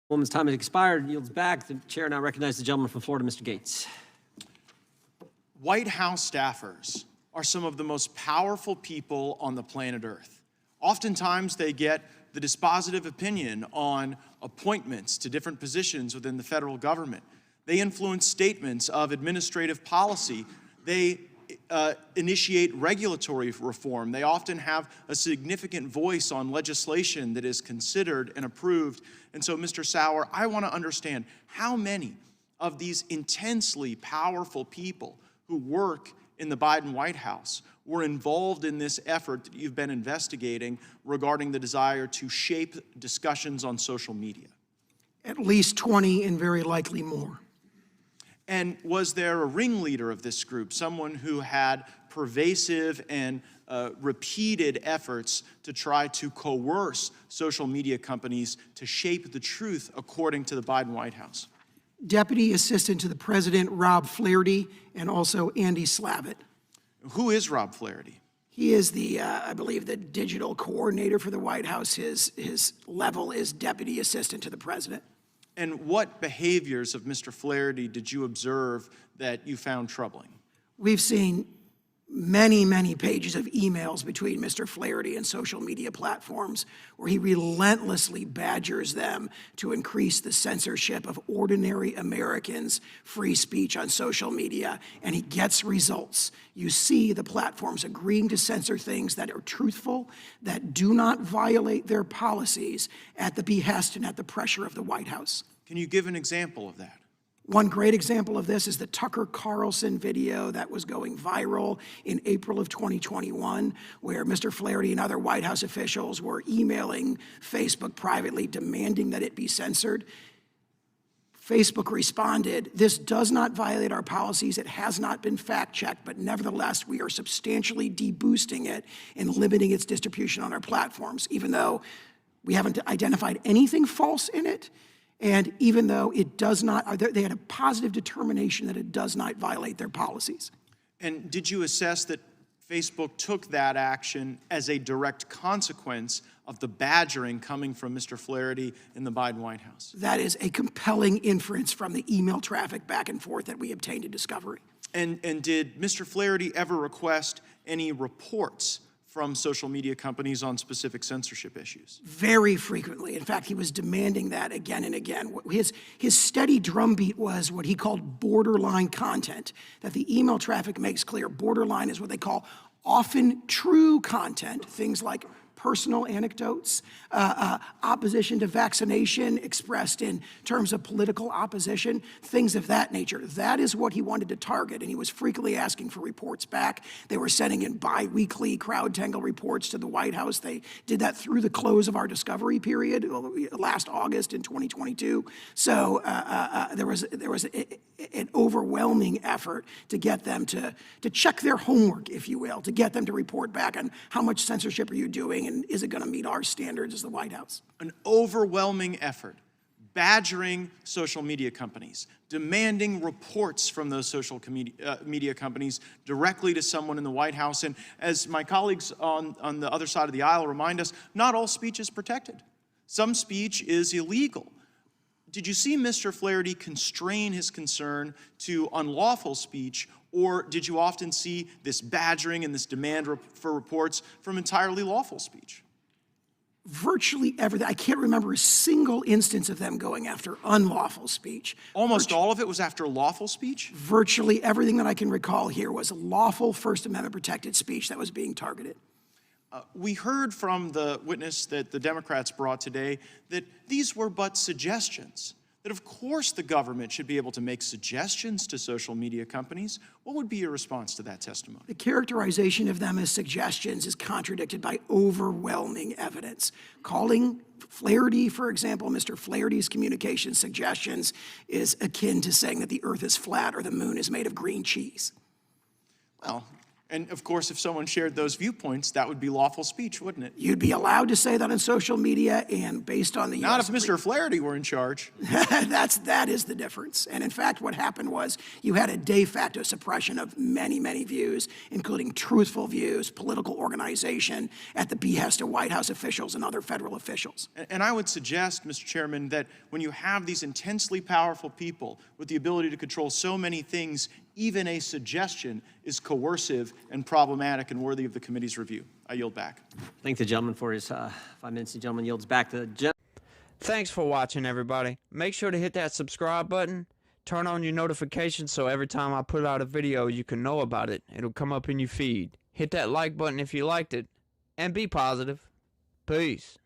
Woman's time has expired. Yields back. The chair now recognizes the gentleman from Florida, Mr. Gates. White House staffers are some of the most powerful people on the planet Earth. Oftentimes, they get the dispositive opinion on appointments to different positions within the federal government. They influence statements of administrative policy. They initiate regulatory reform. They often have a significant voice on legislation that is considered and approved. And so, Mr. Sauer, I want to understand how many of these intensely powerful people who work in the Biden White House were involved in this effort that you've been investigating regarding the desire to shape discussions on social media? At least 20 and very likely more. And was there a ringleader of this group, someone who had pervasive and repeated efforts to try to coerce social media companies to shape the truth according to the Biden White House? Deputy Assistant to the President Rob Flaherty and also Andy Slavitt. Who is Rob Flaherty? He is the, I believe, the digital coordinator for the White House. His level is Deputy Assistant to the President. And what behaviors of Mr. Flaherty did you observe that you found troubling? We've seen many, many pages of emails between Mr. Flaherty and social media platforms where he relentlessly badgers them to increase the censorship of ordinary Americans' free speech on social media, and he gets results. You see the platforms agreeing to censor things that are truthful, that do not violate their policies at the behest and at the pressure of the White House. Can you give an example of that? One great example of this is the Tucker Carlson video that was going viral in April of 2021, where Mr. Flaherty and other White House officials were emailing Facebook privately demanding that it be censored. Facebook responded, "This does not violate our policies. It has not been fact-checked, but nevertheless, we are substantially deboosting it and limiting its distribution on our platforms, even though we haven't identified anything false in it. And even though it does not, they had a positive determination that it does not violate their policies." And did you assess that Facebook took that action as a direct consequence of the badgering coming from Mr. Flaherty in the Biden White House? That is a compelling inference from the email traffic back and forth that we obtained in discovery. And did Mr. Flaherty ever request any reports from social media companies on specific censorship issues? Very frequently. In fact, he was demanding that again and again. His steady drumbeat was what he called borderline content, that the email traffic makes clear. Borderline is what they call often true content, things like personal anecdotes, opposition to vaccination expressed in terms of political opposition, things of that nature. That is what he wanted to target, and he was frequently asking for reports back. They were sending in bi-weekly crowd tangle reports to the White House. They did that through the close of our discovery period last August in 2022. So there was an overwhelming effort to get them to check their homework, if you will, to get them to report back on how much censorship are you doing and is it going to meet our standards as the White House? An overwhelming effort, badgering social media companies, demanding reports from those social media companies directly to someone in the White House. And as my colleagues on the other side of the aisle remind us, not all speech is protected. Some speech is illegal. Did you see Mr. Flaherty constrain his concern to unlawful speech, or did you often see this badgering and this demand for reports from entirely lawful speech? Virtually everything. I can't remember a single instance of them going after unlawful speech. Almost all of it was after lawful speech? Virtually everything that I can recall here was lawful First Amendment protected speech that was being targeted. We heard from the witness that the Democrats brought today that these were but suggestions, that of course the government should be able to make suggestions to social media companies. What would be your response to that testimony? The characterization of them as suggestions is contradicted by overwhelming evidence. Calling Flaherty, for example, Mr. Flaherty's communication suggestions is akin to saying that the earth is flat or the moon is made of green cheese. Well, And of course, if someone shared those viewpoints, that would be lawful speech, wouldn't it? You'd be allowed to say that on social media, and based on the Not US if Mr. Flaherty were in charge. that is the difference. And in fact, what happened was you had a de facto suppression of many, many views, including truthful views, political organization at the behest of White House officials and other federal officials. And I would suggest, Mr. Chairman, that when you have these intensely powerful people with the ability to control so many things, even a suggestion is coercive and problematic and worthy of the committee's review. I yield back. Thank the gentleman for his 5 minutes. The gentleman yields back. Thanks for watching, everybody. Make sure to hit that subscribe button. Turn on your notifications so every time I put out a video, you can know about it. It'll come up in your feed. Hit that like button if you liked it. And be positive. Peace.